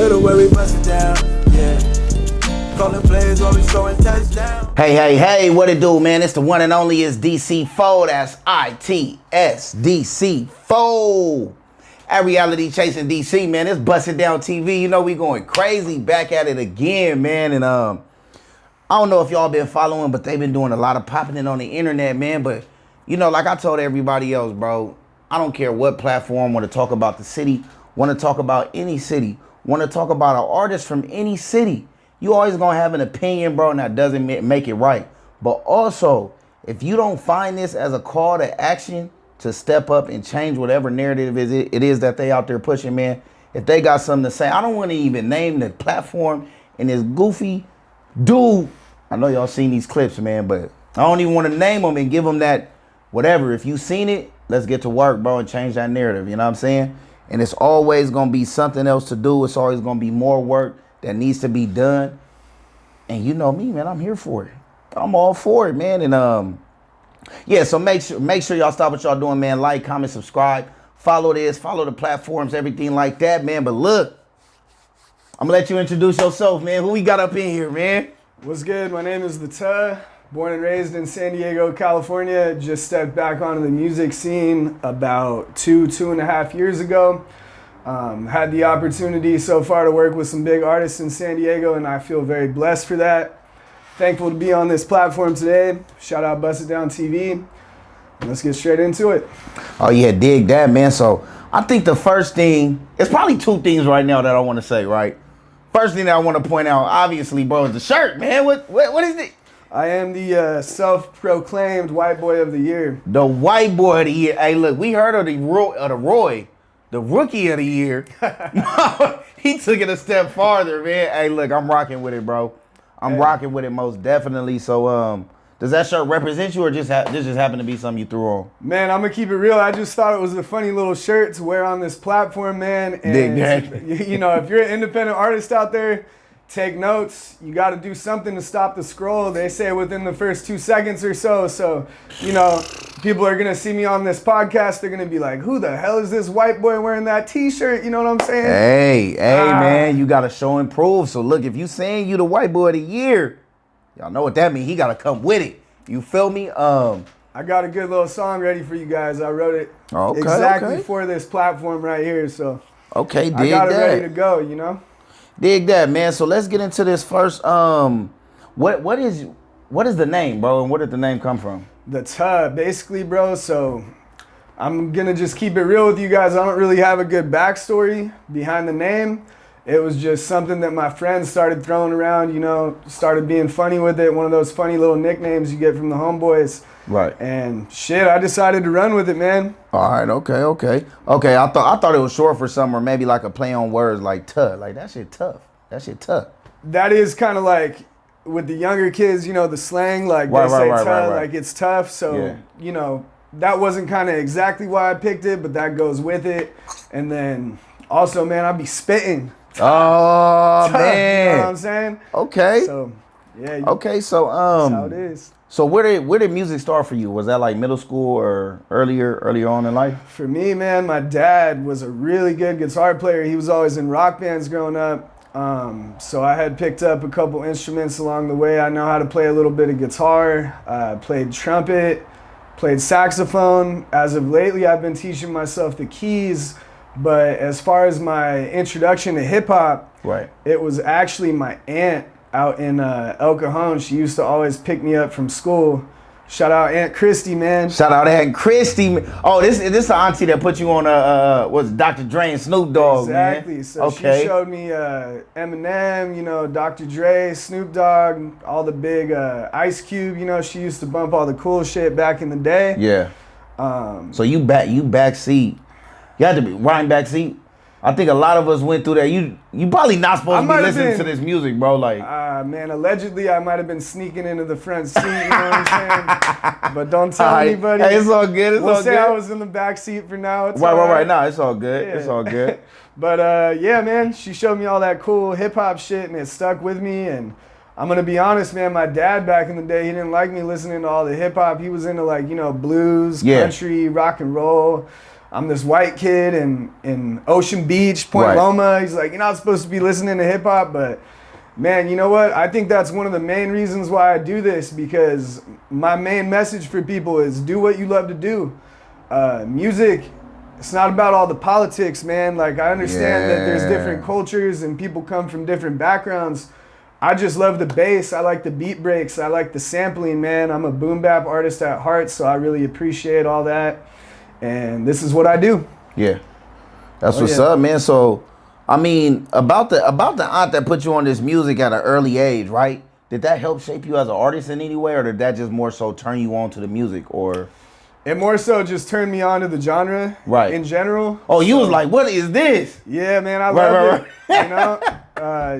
Little where we bust it down, yeah. Calling plays while we scoring touchdowns. Hey, what it do, man? It's the one and only is DC4. That's ITS DC4. At Reality Chasing DC, man. It's Busted Down TV. You know we going crazy. Back at it again, man. And I don't know if y'all been following, but they've been doing a lot of popping it on the internet, man. But you know, like I told everybody else, bro, I don't care what platform. Want to talk about the city, want to talk about any city, want to talk about an artist from any city. You always gonna have an opinion, bro, and that doesn't make it right. But also, if you don't find this as a call to action to step up and change whatever narrative it is that they out there pushing, man, if they got something to say, I don't want to even name the platform and this goofy dude. I know y'all seen these clips, man, but I don't even want to name them and give them that whatever. If you seen it, let's get to work, bro, and change that narrative. You know what I'm saying? And it's always gonna be something else to do. It's always gonna be more work that needs to be done. And you know me, man, I'm here for it. I'm all for it, man. And yeah, so make sure y'all stop what y'all doing, man. Like, comment, subscribe, follow this, follow the platforms, everything like that, man. But look, I'm gonna let you introduce yourself, man. Who we got up in here, man? What's good? My name is The Tuh. Born and raised in San Diego, California. Just stepped back onto the music scene about two and a half years ago. Had the opportunity so far to work with some big artists in San Diego, and I feel very blessed for that. Thankful to be on this platform today. Shout out Bust It Down TV. Let's get straight into it. Oh yeah, dig that, man. So I think the first thing, it's probably two things right now that I want to say, right? First thing that I want to point out, obviously, bro, is the shirt, man. What is it? I am the self-proclaimed white boy of the year. The white boy of the year. Hey, look, we heard of the Roy, the rookie of the year. He took it a step farther, man. Hey, look, I'm rocking with it, bro. I'm rocking with it most definitely. So, does that shirt represent you, or this just happened to be something you threw on? Man, I'm gonna keep it real. I just thought it was a funny little shirt to wear on this platform, man. And you know, if you're an independent artist out there, take notes. You got to do something to stop the scroll. They say within the first 2 seconds or so. So, you know, people are going to see me on this podcast. They're going to be like, who the hell is this white boy wearing that t-shirt? You know what I'm saying? Hey, man, you got to show and prove. So look, if you saying you the white boy of the year, y'all know what that means. He got to come with it. You feel me? I got a good little song ready for you guys. I wrote it exactly for this platform right here. So okay, dig I got it that. ready to go, you know? Dig that, man. So let's get into this first. What is the name, bro, and where did the name come from? The Tuh, basically, bro. So I'm gonna just keep it real with you guys. I don't really have a good backstory behind the name. It was just something that my friends started throwing around, you know, started being funny with it. One of those funny little nicknames you get from the homeboys. Right. And shit, I decided to run with it, man. All right, okay. I thought it was short for something, or maybe like a play on words like Tuh. Like that shit tough. That is kind of like with the younger kids, you know, the slang, like they say Tuh, like it's tough. So, you know, that wasn't kind of exactly why I picked it, but that goes with it. And then also, man, I'd be spitting. Oh, man. You know what I'm saying? Okay. So, yeah. Okay, so that's how it is. So where did music start for you? Was that like middle school or earlier on in life? For me, man, my dad was a really good guitar player. He was always in rock bands growing up. So I had picked up a couple instruments along the way. I know how to play a little bit of guitar, played trumpet, played saxophone. As of lately, I've been teaching myself the keys. But as far as my introduction to hip hop, it was actually my aunt out in El Cajon. She used to always pick me up from school. Shout out Aunt Christy, man. Shout out Aunt Christy. Oh, this is the auntie that put you on what's Dr. Dre and Snoop Dogg, exactly. Man. So she showed me Eminem, you know, Dr. Dre, Snoop Dogg, all the big Ice Cube. You know, she used to bump all the cool shit back in the day. Yeah. So you backseat. You had to be riding backseat. I think a lot of us went through that. You probably not supposed to be listening to this music, bro. Like, man, allegedly I might have been sneaking into the front seat. You know what I'm saying? But don't tell anybody. Hey, it's all good. We'll say I was in the back seat for now. It's right. Now it's all good. Yeah. It's all good. But yeah, man, she showed me all that cool hip hop shit, and it stuck with me. And I'm gonna be honest, man. My dad back in the day, he didn't like me listening to all the hip hop. He was into, like, you know, blues, country, rock and roll. I'm this white kid in Ocean Beach, Point Right. Loma. He's like, you're not supposed to be listening to hip hop, but man, you know what? I think that's one of the main reasons why I do this, because my main message for people is do what you love to do. Music, it's not about all the politics, man. Like, I understand that there's different cultures and people come from different backgrounds. I just love the bass. I like the beat breaks. I like the sampling, man. I'm a boom bap artist at heart, so I really appreciate all that. And this is what I do. Yeah. That's what's up, man. So, I mean, about the aunt that put you on this music at an early age, right? Did that help shape you as an artist in any way, or did that just more so turn you on to the music, or? It more so just turned me on to the genre in general. Oh, you was like, what is this? Yeah, man, I loved it. You know,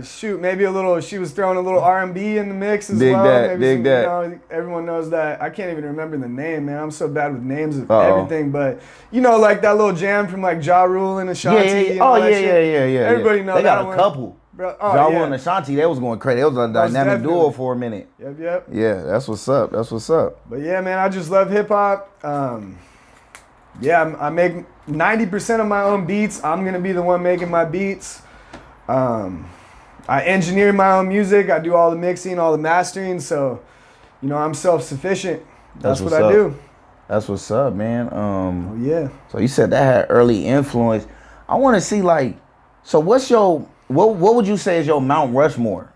shoot, maybe a little. She was throwing a little R&B in the mix as well. Maybe some, you know, everyone knows that. I can't even remember the name, man. I'm so bad with names of everything. But you know, like that little jam from like Ja Rule and Ashanti. Yeah. Everybody knows they got that a couple. Bro, Ja Rule and Ashanti, they was going crazy. They was a dynamic duo for a minute. Yep. Yeah, that's what's up. That's what's up. But yeah, man, I just love hip hop. I make 90% of my own beats. I'm gonna be the one making my beats. I engineer my own music. I do all the mixing, all the mastering. So, you know, I'm self-sufficient. That's what I do. That's what's up, man. Yeah. So you said that had early influence. I want to see, like, so what's your what would you say is your Mount Rushmore?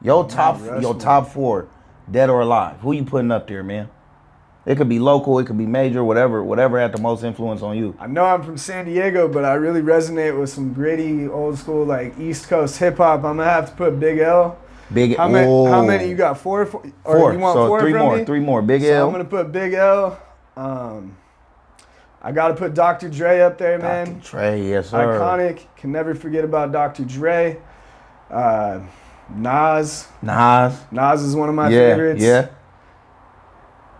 Your top 4, dead or alive. Who you putting up there, man? It could be local, it could be major, whatever had the most influence on you. I know I'm from San Diego, but I really resonate with some gritty, old school, like East Coast hip hop. I'm gonna have to put Big L. How many you got? 4? Or you want so 4 from me? 3 more. Big So L. I'm gonna put Big L. I gotta put Dr. Dre up there, man. Dr. Dre, yes sir. Iconic. Can never forget about Dr. Dre. Nas. Nas is one of my favorites. Yeah.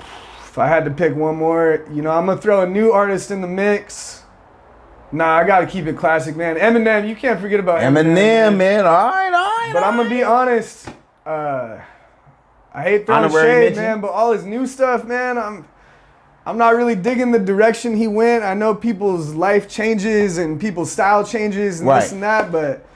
If I had to pick one more, you know, I'm gonna throw a new artist in the mix. Nah, I gotta keep it classic, man. Eminem, you can't forget about Eminem, man. All right. But I'm gonna be honest. I hate throwing shade, man, but all his new stuff, man, I'm not really digging the direction he went. I know people's life changes and people's style changes and this and that, but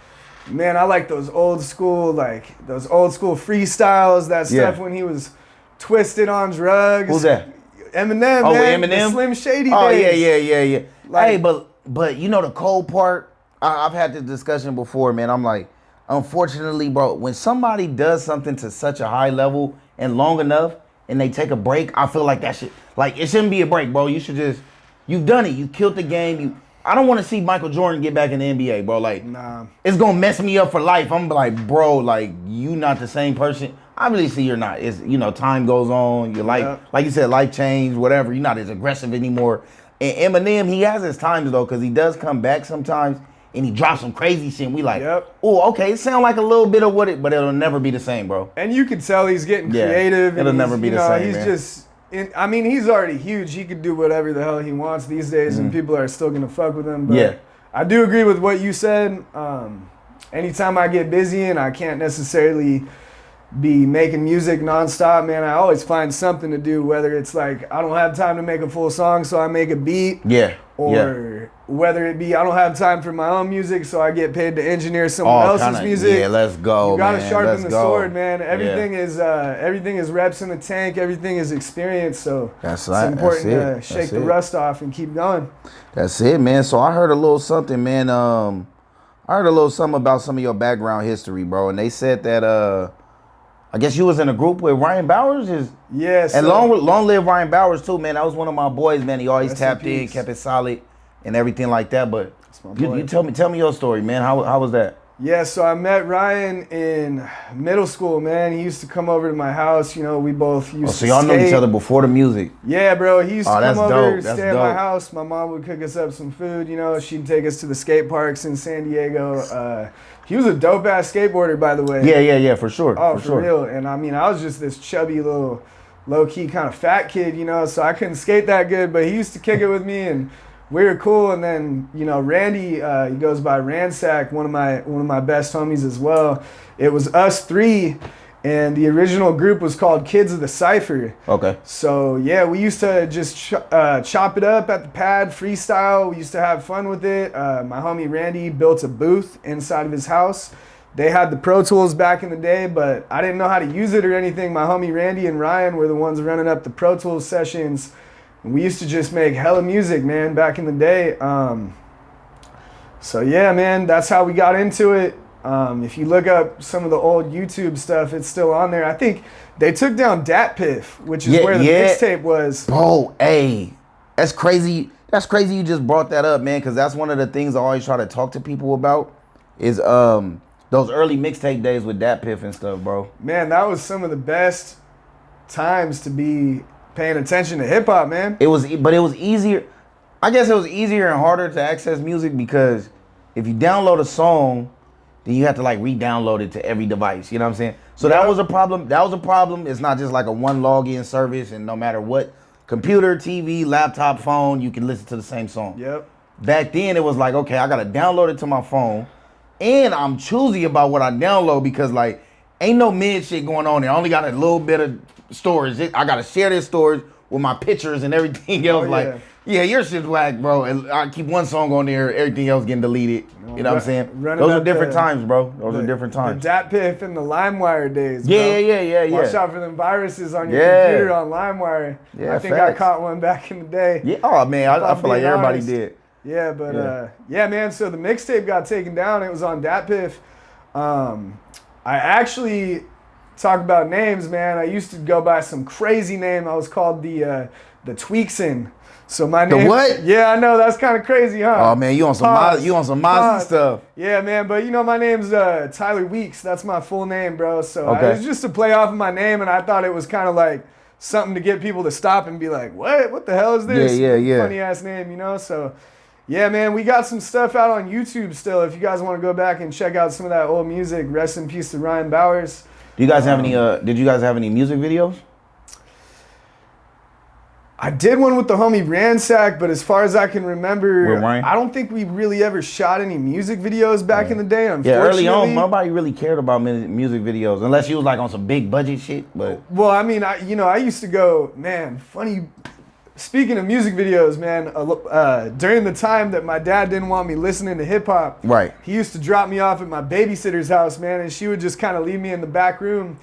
man, I like those old school freestyles, that stuff when he was twisted on drugs. Who's that? Eminem, man. Eminem? The Slim Shady days. Oh, yeah. Like, hey, but you know the cold part? I've had this discussion before, man. I'm like, unfortunately, bro, when somebody does something to such a high level and long enough and they take a break, I feel like that shit, like, it shouldn't be a break, bro. You should just, you've done it. You killed the game. I don't want to see Michael Jordan get back in the NBA, bro. Like, nah. It's going to mess me up for life. I'm like, bro, like, you not the same person. Obviously, you're not. It's, you know, time goes on. You're like you said, life change, whatever. You're not as aggressive anymore. And Eminem, he has his times, though, because he does come back sometimes, and he drops some crazy shit. And we like, oh, okay, it sounds like a little bit of but it'll never be the same, bro. And you can tell he's getting creative. It'll never be the same, he's man. just... I mean, he's already huge. He could do whatever the hell he wants these days, and people are still gonna fuck with him. But I do agree with what you said. Anytime I get busy and I can't necessarily be making music nonstop, man, I always find something to do. Whether it's like I don't have time to make a full song, so I make a beat. Or whether it be I don't have time for my own music, so I get paid to engineer someone else's music. Yeah, let's go, You gotta man. sharpen the sword, man. Everything is reps in the tank. Everything is experience. So it's important to shake the rust off and keep going. That's it, man. So I heard a little something, man. I heard a little something about some of your background history, bro. And they said that I guess you was in a group with Ryan Bowers. Yes. And long live Ryan Bowers too, man. That was one of my boys, man. He always tapped in, kept it solid, and everything like that. But you tell me your story, man. How was that? Yeah, so I met Ryan in middle school, man. He used to come over to my house. You know, we both used to so y'all skate. know each other before the music. Yeah, bro. He used to come over, stay at my dope. house. My mom would cook us up some food. You know, she'd take us to the skate parks in San Diego. He was a dope-ass skateboarder, by the way. Yeah, for sure. Oh, for real. And I mean, I was just this chubby little low-key kind of fat kid, you know, so I couldn't skate that good. But he used to kick it with me, and we were cool. And then, you know, Randy, he goes by Ransack, one of my best homies as well. It was us three, And the original group was called Kids of the Cypher. Okay. So yeah, we used to just chop it up at the pad, freestyle. We used to have fun with it. My homie Randy built a booth inside of his house. They had the Pro Tools back in the day, but I didn't know how to use it or anything. My homie Randy and Ryan were the ones running up the Pro Tools sessions. And we used to just make hella music, man, back in the day. So yeah, man, that's how we got into it. If you look up some of the old YouTube stuff, it's still on there. I think they took down Dat Piff, which is where the mixtape was. Bro, hey, that's crazy. That's crazy you just brought that up, man, because that's one of the things I always try to talk to people about is those early mixtape days with Dat Piff and stuff, bro. Man, that was some of the best times to be paying attention to hip hop, man. It was easier. I guess it was easier and harder to access music because if you download a song, then you have to like re-download it to every device. You know what I'm saying? So that was a problem. That was a problem. It's not just like a one login service, and no matter what computer, TV, laptop, phone, you can listen to the same song. Yep. Back then, it was like, okay, I gotta download it to my phone, and I'm choosy about what I download because like ain't no mid shit going on there. I only got a little bit of storage. I gotta share this storage with my pictures and everything else. Like, yeah, your shit's whack, bro. And I keep one song on there, everything else getting deleted. You know what I'm saying? Those are different times, bro. Those are different times. The Dat Piff and the LimeWire days, bro. Yeah. Watch out for them viruses on your computer on LimeWire. Yeah, I think I caught one back in the day. Yeah. Oh man, I feel like everybody did. Yeah, but yeah, man. So the mixtape got taken down. It was on Dat Piff. I actually talk about names, man. I used to go by some crazy name. I was called the Tweaksin. So my name. The what? Yeah, I know that's kind of crazy, huh? Oh man, you on some Mozzie stuff. Yeah, man. But you know, my name's Tyler Weeks. That's my full name, bro. So it was just to play off of my name, and I thought it was kind of like something to get people to stop and be like, "What? What the hell is this?" Yeah. Funny ass name, you know. So. Yeah, man, we got some stuff out on YouTube still. If you guys want to go back and check out some of that old music, rest in peace to Ryan Bowers. Do you guys have any? Did you guys have any music videos? I did one with the homie Ransack, but as far as I can remember, Ryan? I don't think we really ever shot any music videos back in the day. Unfortunately, yeah, early on, nobody really cared about music videos unless you was like on some big budget shit. But well, I mean, I used to go, man, funny. Speaking of music videos, man, during the time that my dad didn't want me listening to hip hop, right, he used to drop me off at my babysitter's house, man, and she would just kind of leave me in the back room,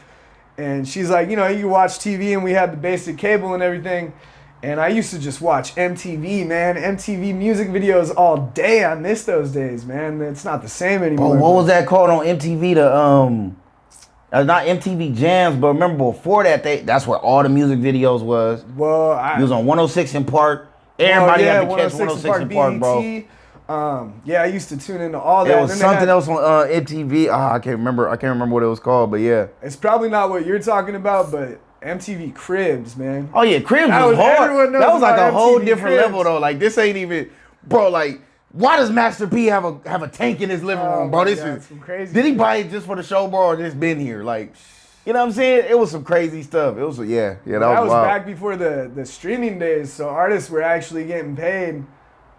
and she's like, you know, you can watch TV, and we had the basic cable and everything, and I used to just watch MTV, man, MTV music videos all day. I miss those days, man. It's not the same anymore. What was that called on MTV? Not MTV Jams, but remember before that, that's where all the music videos was. Well, it was on 106 in Park. Everybody had to catch 106 in Park, bro. Yeah, I used to tune into all that. There was something else on MTV. I can't remember what it was called, but yeah. It's probably not what you're talking about, but MTV Cribs, man. Oh yeah, Cribs was hard. That was like a whole different Cribs. level though. Like this ain't even, bro. Like. Why does Master P have a tank in his living room, bro? This is some crazy. Did he buy it just for the show, bro, or just been here? Like, you know what I'm saying? It was some crazy stuff. It was that was wild. Back before the streaming days, so artists were actually getting paid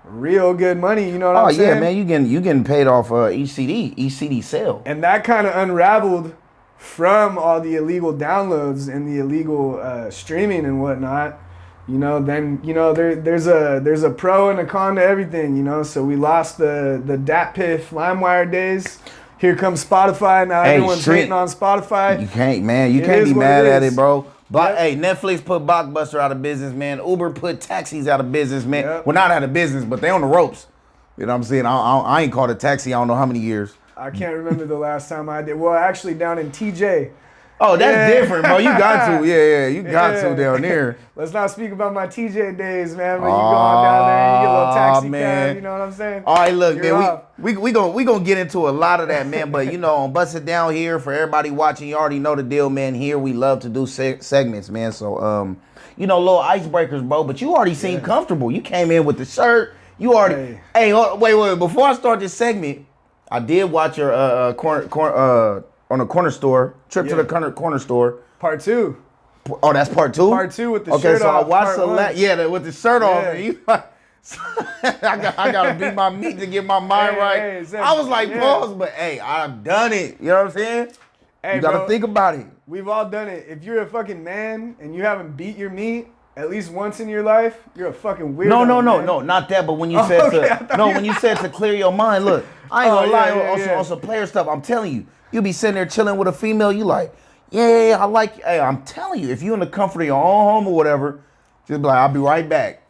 real good money. You know what I'm saying? Oh yeah, man, you getting paid off each CD sale. And that kind of unraveled from all the illegal downloads and the illegal streaming and whatnot. You know, then there's a pro and a con to everything. You know, so we lost the Dat Piff LimeWire days. Here comes Spotify now. Everyone's hating on Spotify. You can't be mad at it, bro. Hey, Netflix put Blockbuster out of business, man. Uber put taxis out of business, man. Yep. Well, not out of business, but they on the ropes. You know what I'm saying? I ain't called a taxi. I don't know how many years. I can't remember the last time I did. Well, actually, down in TJ. Oh, that's different, bro. You got to. Yeah, you got to down there. Let's not speak about my TJ days, man. But you go on down there and you get a little taxi cab, you know what I'm saying? All right, look, man, we gonna get into a lot of that, man. But, you know, on Bust It Down here, for everybody watching, you already know the deal, man. Here we love to do segments, man. So, you know, little icebreakers, bro. But you already seem comfortable. You came in with the shirt. You already. Hey, wait. Before I start this segment, I did watch your on the corner store, trip to the corner store. Part 2. Oh, that's part 2? Part 2 with the shirt off. Okay, so I watched with the shirt off. And you, I got to beat my meat to get my mind right. Exactly. I was like, pause, but hey, I've done it. You know what I'm saying? Hey, you gotta bro, think about it. we've all done it. If you're a fucking man and you haven't beat your meat at least once in your life, you're a fucking weirdo. No, not that. But when you said when you said to clear your mind, look, I ain't gonna lie on some player stuff. I'm telling you, you be sitting there chilling with a female. You like, yeah, I like. Hey, I'm telling you, if you in the comfort of your own home or whatever, just be like, I'll be right back.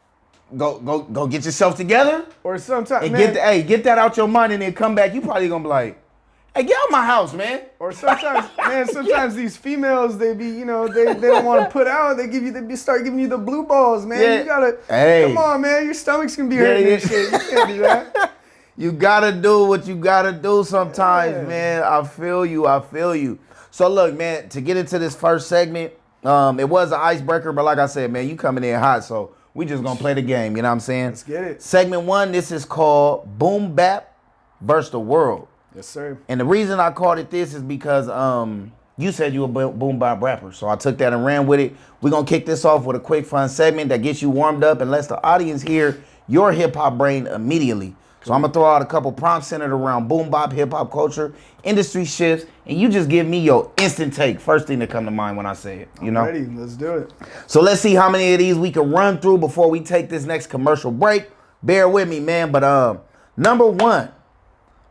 Go get yourself together. Or sometimes, and man, get that out your mind and then come back. You probably gonna be like, hey, get out my house, man. Or sometimes, man, sometimes these females, they be, you know, they don't want to put out. They start giving you the blue balls, man. Yeah. You gotta, come on, man. Your stomach's gonna be hurting and shit. You can't do that. You gotta do what you gotta do sometimes, man. I feel you. So look, man, to get into this first segment, it was an icebreaker, but like I said, man, you coming in hot, so we just gonna play the game, you know what I'm saying? Let's get it. Segment 1, this is called Boom Bap versus the World. Yes, sir. And the reason I called it this is because you said you were a boom bap rapper, so I took that and ran with it. We're gonna kick this off with a quick fun segment that gets you warmed up and lets the audience hear your hip hop brain immediately. So I'm gonna throw out a couple prompts centered around boom bap, hip hop culture, industry shifts, and you just give me your instant take. First thing that come to mind when I say it, you know? Ready, let's do it. So let's see how many of these we can run through before we take this next commercial break. Bear with me, man. But number 1,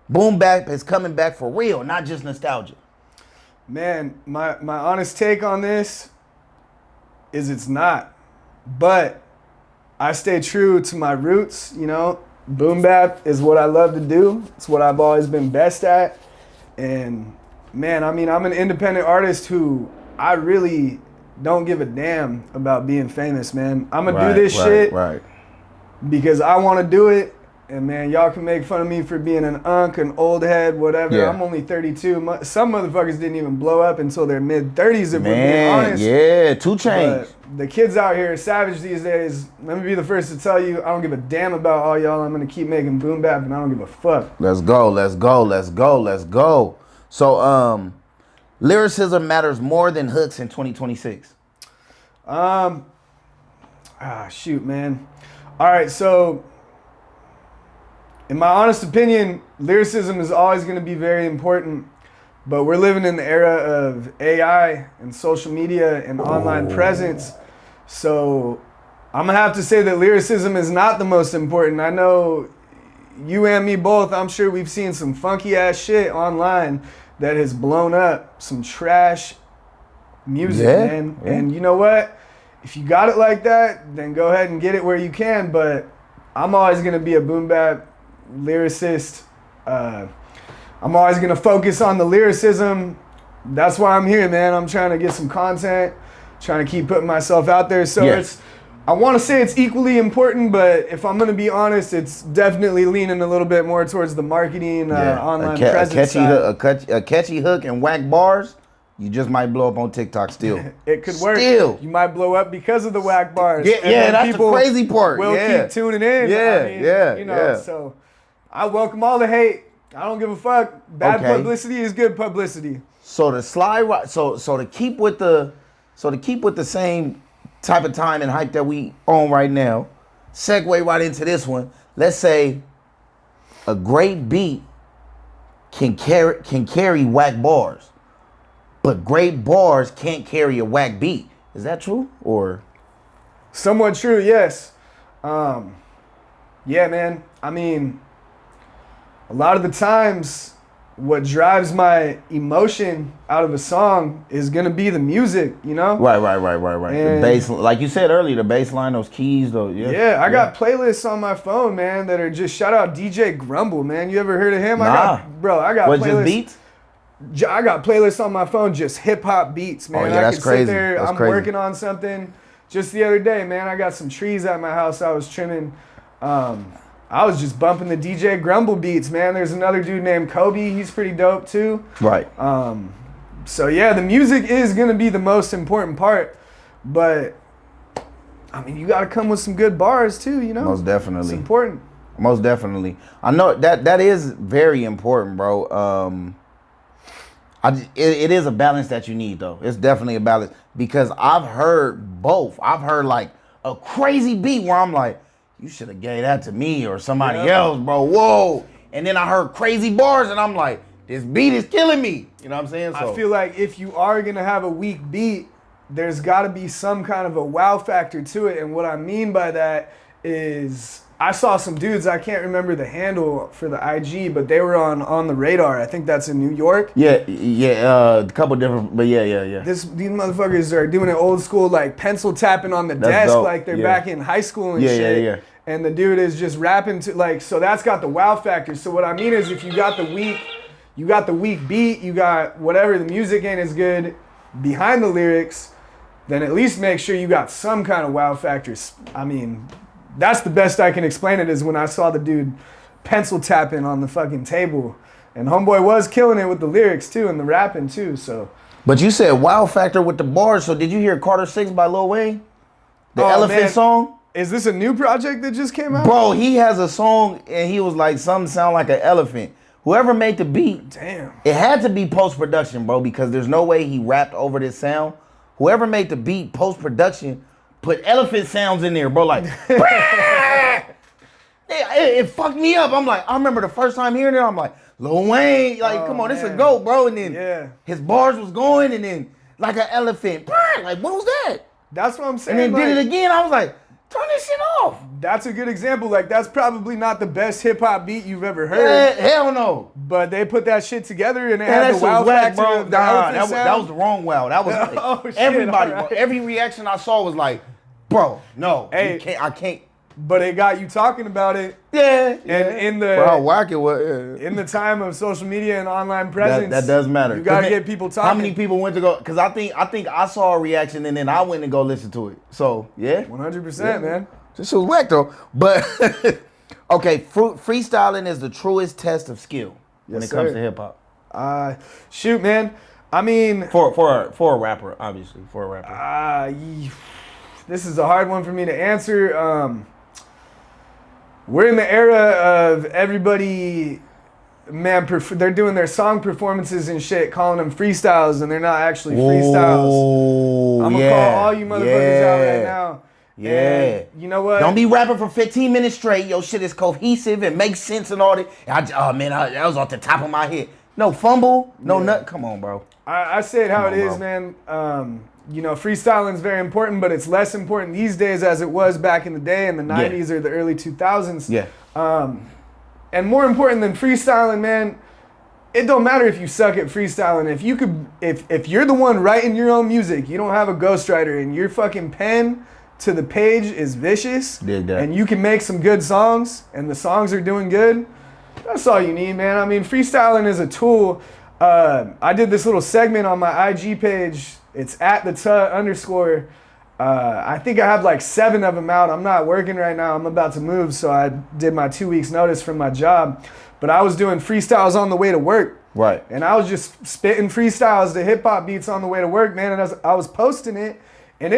boom bap is coming back for real, not just nostalgia. Man, my honest take on this is it's not. But I stay true to my roots, you know. Boom bap is what I love to do. It's what I've always been best at. And man, I mean, I'm an independent artist who I really don't give a damn about being famous, man. I'm gonna do this shit because I want to do it. And man, y'all can make fun of me for being an an old head, whatever. Yeah. I'm only 32. Some motherfuckers didn't even blow up until their mid-30s, if we're being honest. Yeah, 2 Chainz. The kids out here are savage these days. Let me be the first to tell you, I don't give a damn about all y'all. I'm going to keep making boom bap, and I don't give a fuck. Let's go. So, lyricism matters more than hooks in 2026. Shoot, man. All right, so in my honest opinion, lyricism is always going to be very important, but we're living in the era of AI and social media and online presence. So I'm going to have to say that lyricism is not the most important. I know you and me both, I'm sure we've seen some funky ass shit online that has blown up, some trash music, man. Yeah. And you know what? If you got it like that, then go ahead and get it where you can, but I'm always going to be a boom bap lyricist. I'm always gonna focus on the lyricism. That's why I'm here, man. I'm trying to get some content, trying to keep putting myself out there. So I want to say it's equally important, but if I'm gonna be honest, it's definitely leaning a little bit more towards the marketing, online presence side. A catchy hook and whack bars, you just might blow up on TikTok still. It could work. Still. You might blow up because of the whack bars. Yeah, that's the crazy part. Will keep tuning in. So I welcome all the hate. I don't give a fuck. Bad publicity is good publicity. So to slide, so to keep with the same type of time and hype that we on right now, segue right into this one. Let's say a great beat can carry whack bars, but great bars can't carry a whack beat. Is that true or? Somewhat true, yes. Yeah, man. I mean, a lot of the times, what drives my emotion out of a song is gonna be the music, you know? Right. The bass, like you said earlier, the bass line, those keys, though. Yeah, I got playlists on my phone, man, that are just shout out DJ Grumble, man. You ever heard of him? Nah. I got what, playlists. Just beats? I got playlists on my phone, just hip hop beats, man. Oh, yeah, that's crazy. Sit there, that's I'm crazy. working on something. Just the other day, man, I got some trees at my house I was trimming. I was just bumping the DJ Grumble beats, man. There's another dude named Kobe. He's pretty dope too. Right. So yeah, the music is gonna be the most important part, but I mean, you gotta come with some good bars too, you know? Most definitely. It's important. Most definitely. I know that is very important, bro. It is a balance that you need, though. It's definitely a balance because I've heard both. I've heard like a crazy beat where I'm like, you should have gave that to me or somebody else, bro. Whoa. And then I heard crazy bars and I'm like, this beat is killing me. You know what I'm saying? So I feel like if you are gonna have a weak beat, there's got to be some kind of a wow factor to it. And what I mean by that is, I saw some dudes, I can't remember the handle for the IG, but they were on the Radar. I think that's in New York. yeah, a couple different, but yeah. These motherfuckers are doing it old school, like pencil tapping on the desk, dope. like they're back in high school and Yeah, shit. yeah. And the dude is just rapping to, like, so that's got the wow factor. So what I mean is, if you got the weak beat, you got whatever, the music ain't as good behind the lyrics, then at least make sure you got some kind of wow factors. I mean, that's the best I can explain it, is when I saw the dude pencil tapping on the fucking table. And homeboy was killing it with the lyrics too and the rapping too, so. But you said wow factor with the bars, so did you hear Carter 6 by Lil Wayne? The Elephant man. song? Is this a new project that just came out? Bro, he has a song and he was like, something sound like an elephant. Whoever made the beat, Damn. it had to be post-production, bro, because there's no way he rapped over this sound. Whoever made the beat post-production put elephant sounds in there, bro, like, it fucked me up. I'm like, I remember the first time hearing it, I'm like, Lil Wayne, like, come on, this a GOAT, bro. And then his bars was going, and then like an elephant, like, what was that? That's what I'm saying. And then like, did it again. I was like, turn this shit off. That's a good example. Like, that's probably not the best hip hop beat you've ever heard. Hell no. But they put that shit together and it Man, had that's the wow whack, factor. bro. Of the Nah, elephant that was the wrong wow. That was like, Oh, shit, everybody, all right. bro. Every reaction I saw was like, bro, no, Hey. I can't. But it got you talking about it. Yeah. And in For how the whack it was. in the time of social media and online presence, That does matter. You gotta 'Cause get people talking. How many people went to go? Because I think I saw a reaction and then I went and go listen to it. So yeah, 100%, man. this was whack though. But okay, freestyling is the truest test of skill when Yes, it comes sir. to hip hop. Shoot, man. I mean, For a rapper, obviously, for a rapper. this is a hard one for me to answer. We're in the era of everybody, man, they're doing their song performances and shit, calling them freestyles, and they're not actually freestyles. Oh, I'm gonna call all you motherfuckers out right now. Yeah. And you know what? Don't be rapping for 15 minutes straight. Your shit is cohesive and makes sense and all that. That was off the top of my head. No fumble, no nut. Come on, bro. I say it how Come it on, is, bro. man. You know, freestyling is very important, but it's less important these days as it was back in the day in the 90s or the early 2000s. Yeah. And more important than freestyling, man, it don't matter if you suck at freestyling. If you're the one writing your own music, you don't have a ghostwriter, and your fucking pen to the page is vicious, Dig that. and you can make some good songs, and the songs are doing good, that's all you need, man. I mean, freestyling is a tool. I did this little segment on my IG page. It's at the _. I think I have like 7 of them out. I'm not working right now. I'm about to move, so I did my 2 weeks notice from my job. But I was doing freestyles on the way to work. Right. And I was just spitting freestyles to hip hop beats on the way to work, man. And I was posting it, and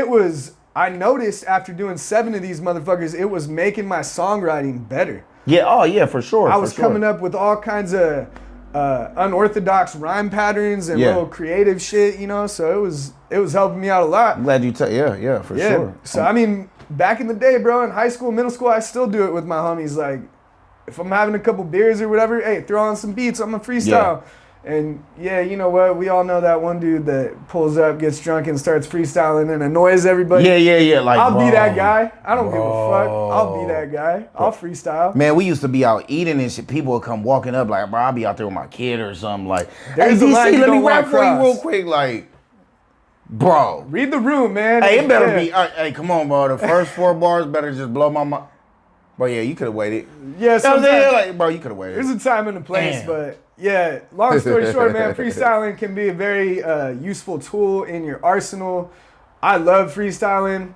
I noticed after doing 7 of these motherfuckers, it was making my songwriting better. Yeah. Oh yeah, for sure. I was coming up with all kinds of unorthodox rhyme patterns and little creative shit, you know. So it was helping me out a lot. I'm glad you yeah, for sure. So I mean, back in the day, bro, in high school, middle school, I still do it with my homies. Like, if I'm having a couple beers or whatever, hey, throw on some beats. I'm a freestyle. And yeah, you know what? We all know that one dude that pulls up, gets drunk, and starts freestyling and annoys everybody. Yeah. Like, I'll be bro, that guy. I don't give a fuck. I'll be that guy. I'll freestyle. Man, we used to be out eating and shit. People would come walking up like, bro, I'll be out there with my kid or something. Like, There's hey, a line DC, you let me don't rap wanna for you cross. real quick. Like, bro. Read the room, man. Hey, it better Yeah. be. Hey, come on, bro. The first 4 bars better just blow my mind. Bro, yeah, you could have waited. Yeah, You know what I'm saying? sometimes Like, bro, you could have waited. there's a time and a place, Damn. but yeah, long story short, man, freestyling can be a very useful tool in your arsenal. I love freestyling.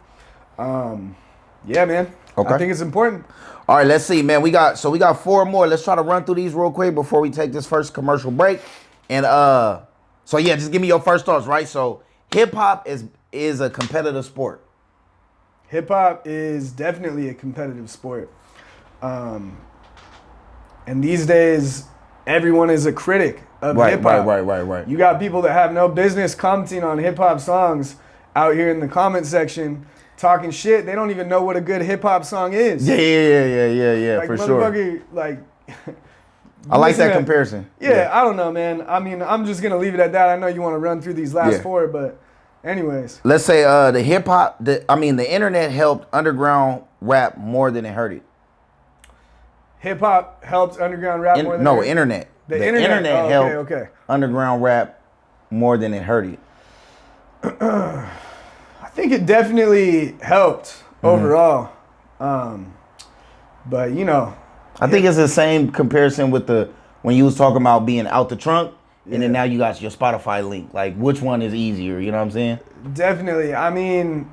Yeah, man. Okay. I think it's important. All right, let's see, man. We got 4 more. Let's try to run through these real quick before we take this first commercial break. And so yeah, just give me your first thoughts, right? So hip hop is a competitive sport. Hip hop is definitely a competitive sport. And these days, everyone is a critic of hip hop. Right. You got people that have no business commenting on hip hop songs out here in the comment section talking shit. They don't even know what a good hip hop song is. Yeah, Like, for sure. motherfucker, like, I like that comparison. Yeah, I don't know, man. I mean, I'm just gonna leave it at that. I know you want to run through these last 4, but anyways. Let's say the hip hop. The internet helped underground rap more than it hurt it. Hip hop helped underground rap more than it hurt it? Internet. The internet helped underground rap more than it hurt it. I think it definitely helped overall. But you know, I think it's the same comparison with when you was talking about being out the trunk, and then now you got your Spotify link. Like, which one is easier? You know what I'm saying? Definitely. I mean,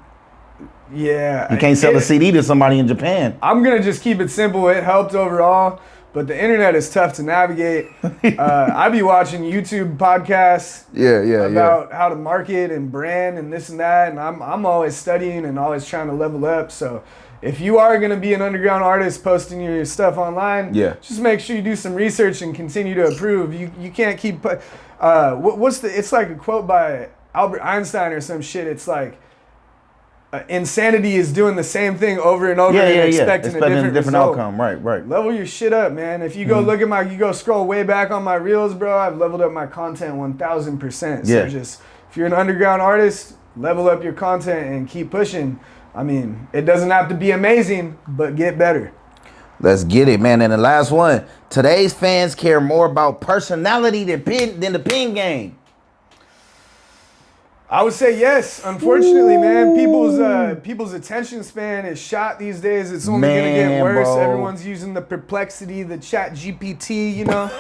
yeah. You can't sell a CD to somebody in Japan. I'm gonna just keep it simple. It helped overall, but the internet is tough to navigate. I be watching YouTube podcasts about how to market and brand and this and that, and I'm always studying and always trying to level up. So if you are going to be an underground artist posting your stuff online, just make sure you do some research and continue to improve. You can't keep it's like a quote by Albert Einstein or some shit. It's like insanity is doing the same thing over and over and expecting a different result. Outcome. Right. Level your shit up, man. If you go look at you go scroll way back on my reels, bro, I've leveled up my content 1000%. So just, if you're an underground artist, level up your content and keep pushing. I mean, it doesn't have to be amazing, but get better. Let's get it, man. And the last one. Today's fans care more about personality than the pen game. I would say yes. Unfortunately, man, people's attention span is shot these days. It's only gonna get worse. Bro. Everyone's using the Perplexity, the Chat GPT, you know.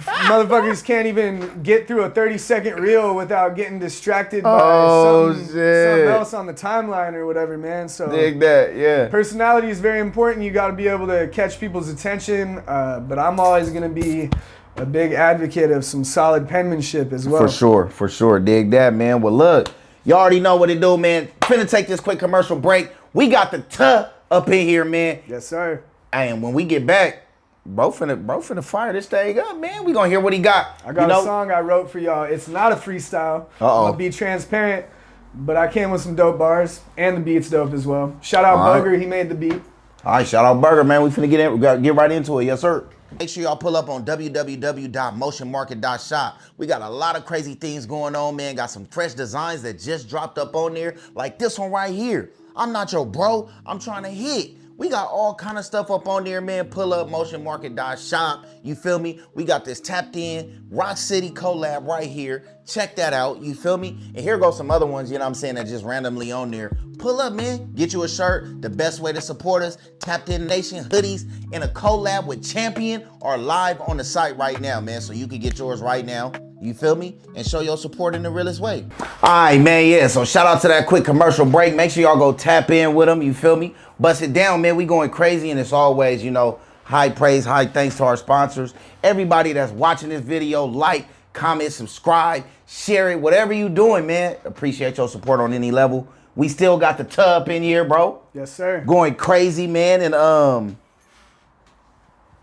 Motherfuckers can't even get through a 30-second reel without getting distracted by something else on the timeline or whatever, man. So dig that, yeah. Personality is very important. You got to be able to catch people's attention. But I'm always gonna be a big advocate of some solid penmanship as well. For sure. Dig that, man. Well, look, you already know what to do, man. Finna take this quick commercial break. We got the up in here, man. Yes, sir. And when we get back, bro finna fire this thing up, man. We gonna hear what he got. I got a song I wrote for y'all. It's not a freestyle. I'm gonna be transparent, but I came with some dope bars, and the beat's dope as well. Shout out Bugger, he made the beat. All right, shout out Burger, man. We finna get right into it. Yes, sir. Make sure y'all pull up on www.motionmarket.shop. We got a lot of crazy things going on, man. Got some fresh designs that just dropped up on there, like this one right here. I'm not your bro. I'm trying to hit. We got all kind of stuff up on there, man. Pull up motionmarket.shop. You feel me? We got this tapped in Rock City collab right here. Check that out. You feel me? And here goes some other ones, you know what I'm saying, that just randomly on there. Pull up, man. Get you a shirt. The best way to support us. Tapped In Nation hoodies and a collab with Champion are live on the site right now, man. So you can get yours right now. You feel me? And show your support in the realest way. All right, man, yeah. So shout out to that quick commercial break. Make sure y'all go tap in with them. You feel me? Bust it down, man. We going crazy, and it's always, you know, high praise, high thanks to our sponsors. Everybody that's watching this video, like, comment, subscribe, share it, whatever you doing, man. Appreciate your support on any level. We still got the tub in here, bro. Yes, sir. Going crazy, man. And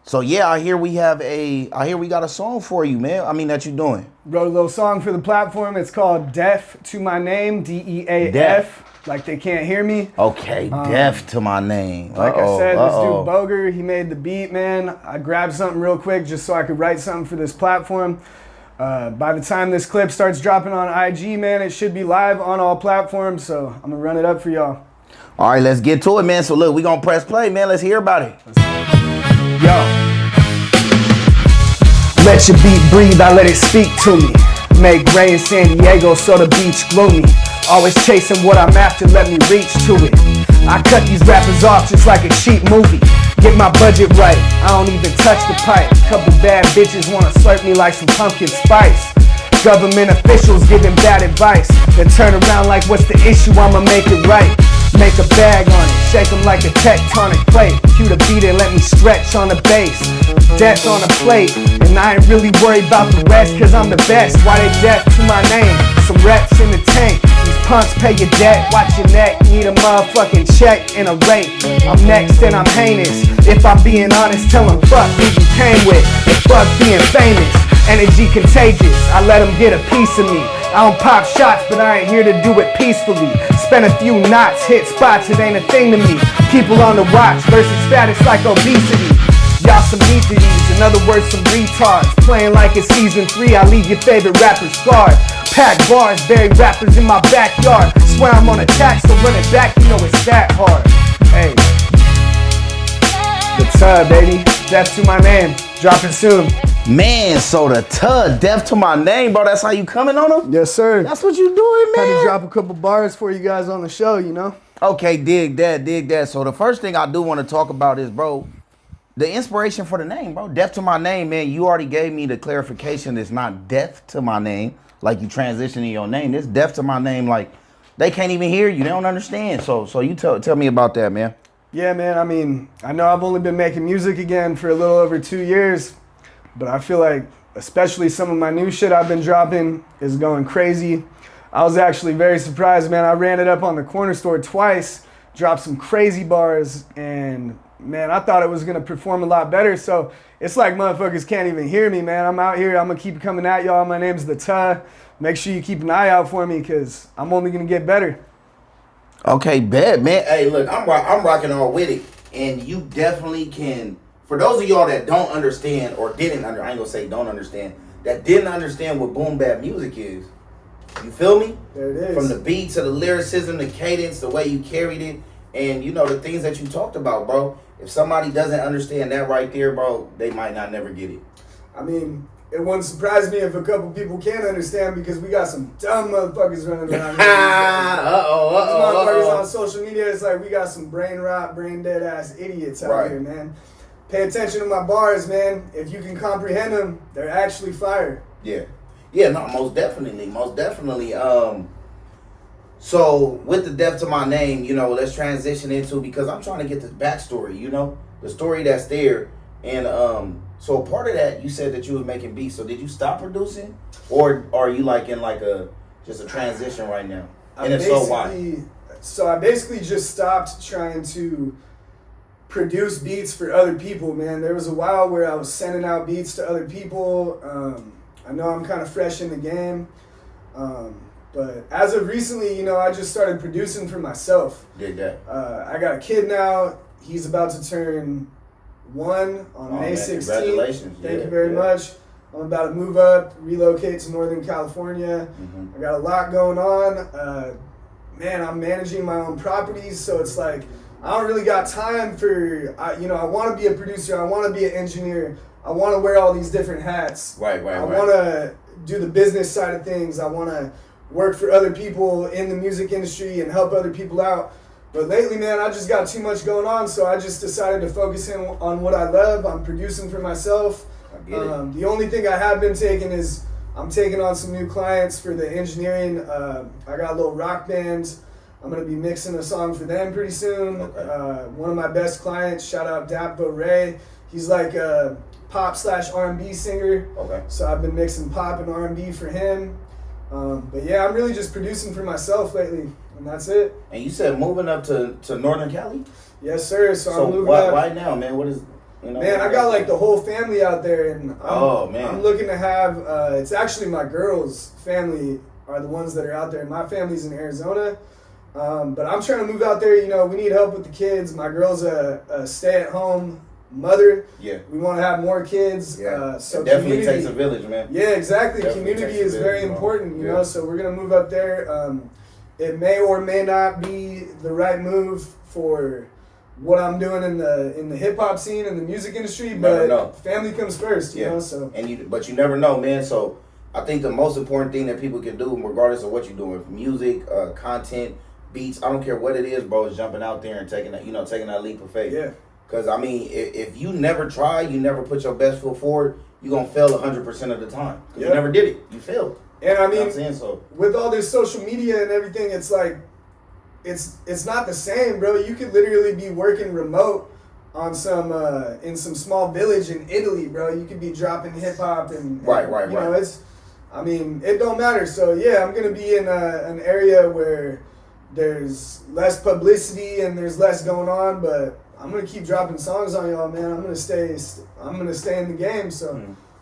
so yeah, I hear we got a song for you, man. I mean, that you doing. Wrote a little song for the platform. It's called Deaf to My Name, DEAF. Like they can't hear me. Okay, Deaf to My Name. Like I said, this dude Boger, he made the beat, man. I grabbed something real quick just so I could write something for this platform. By the time this clip starts dropping on IG, man, it should be live on all platforms. So I'm gonna run it up for y'all. All right, let's get to it, man. So look, we gonna press play, man. Let's hear about it. Yo. Let your beat breathe, I let it speak to me. Make rain in San Diego so the beach gloomy. Always chasing what I'm after, let me reach to it. I cut these rappers off just like a cheap movie. Get my budget right, I don't even touch the pipe. Couple bad bitches wanna slurp me like some pumpkin spice. Government officials giving bad advice. Then turn around like what's the issue, I'ma make it right. Make a bag on it, shake them like a tectonic plate. Cue the beat and let me stretch on the bass. Death on a plate, and I ain't really worried about the rest, cause I'm the best. Why they deaf to my name? Some reps in the tank. These punks pay your debt, watch your neck. Need a motherfucking check and a rate. I'm next and I'm heinous. If I'm being honest, tell them fuck who you came with. And fuck being famous. Energy contagious, I let them get a piece of me. I don't pop shots, but I ain't here to do it peacefully. Spend a few knots, hit spots, it ain't a thing to me. People on the watch versus status like obesity. Y'all some meat to these, and In other words, some retards. Playing like it's season 3, I leave your favorite rapper scarred. Pack bars, bury rappers in my backyard. Swear I'm on attack, so run it back, you know it's that hard. Hey. The Tub, baby. Death to my name. Dropping soon. Man, so the Tub, Death to My Name, bro. That's how you coming on them? Yes, sir. That's what you doing, man. Had to drop a couple bars for you guys on the show, you know? Okay, dig that. So the first thing I do want to talk about is, bro, the inspiration for the name, bro. Death to My Name, man. You already gave me the clarification. It's not death to my name, like you transitioning your name. It's death to my name, like they can't even hear you. They don't understand. So you tell me about that, man. Yeah, man. I mean, I know I've only been making music again for a little over 2 years, but I feel like especially some of my new shit I've been dropping is going crazy. I was actually very surprised, man. I ran it up on the corner store twice, dropped some crazy bars, and man, I thought it was gonna perform a lot better. So it's like motherfuckers can't even hear me, man. I'm out here. I'm gonna keep coming at y'all. My name's The Tuh. Make sure you keep an eye out for me because I'm only gonna get better. Okay, bet, man. Hey, look, I'm rocking all with it, and you definitely can. For those of y'all that don't understand or didn't I ain't gonna say don't understand, that didn't understand what boom bap music is. You feel me? There it is. From the beat to the lyricism, the cadence, the way you carried it, and you know the things that you talked about, bro. If somebody doesn't understand that right there, bro, they might not never get it. I mean, it wouldn't surprise me if a couple people can't understand because we got some dumb motherfuckers running around here. Motherfuckers on social media, it's like we got some brain rot, brain dead ass idiots out here, man. Pay attention to my bars, man. If you can comprehend them, they're actually fire. Yeah. Yeah, no, most definitely. So with the Death to My Name, you know, let's transition into, because I'm trying to get this backstory, you know, the story that's there. And so part of that, you said that you was making beats. So did you stop producing, or are you like in like just a transition right now? And if so, why? So I basically just stopped trying to produce beats for other people, man. There was a while where I was sending out beats to other people. I know I'm kind of fresh in the game. But as of recently, you know, I just started producing for myself. Did that. I got a kid now. He's about to turn 1 on May 16th. Congratulations. Thank you very much. I'm about to move up, relocate to Northern California. I got a lot going on. Man, I'm managing my own properties, so it's like I don't really got time for, you know, I want to be a producer. I want to be an engineer. I want to wear all these different hats. Right. I want to do the business side of things. I want to work for other people in the music industry and help other people out. But lately, man, I just got too much going on, so I just decided to focus in on what I love. I'm producing for myself. I get it. The only thing I have been taking is I'm taking on some new clients for the engineering. I got a little rock band. I'm going to be mixing a song for them pretty soon. Okay. One of my best clients, shout out Dapo Ray. He's like a pop/R&B singer. Okay. So I've been mixing pop and R&B for him. But yeah, I'm really just producing for myself lately, and that's it. And you said moving up to Northern Cali? Yes, sir. So I'm moving up. Right now, man, what is, you know? Man, I got like the whole family out there, and I'm looking to have, it's actually my girls' family are the ones that are out there. My family's in Arizona, but I'm trying to move out there. You know, we need help with the kids. My girl's a stay-at-home mother. Yeah. We want to have more kids. Yeah. So it definitely takes a village, man. Yeah, exactly. Definitely Community is very important, you know, so we're going to move up there. It may or may not be the right move for what I'm doing in the hip hop scene and the music industry, but family comes first, you know. So but you never know, man. So I think the most important thing that people can do, regardless of what you're doing, music, content, beats, I don't care what it is, bro, is jumping out there and taking that leap of faith. Yeah. Because I mean, if you never try, you never put your best foot forward, you're gonna fail 100% of the time. Because you never did it. You failed. And I mean, you know what I'm saying? So with all this social media and everything, it's like it's not the same, bro. You could literally be working remote on some in some small village in Italy, bro. You could be dropping hip hop and right. You know, it don't matter. So yeah, I'm gonna be in an area where there's less publicity and there's less going on, but I'm gonna keep dropping songs on y'all, man. I'm gonna stay in the game. So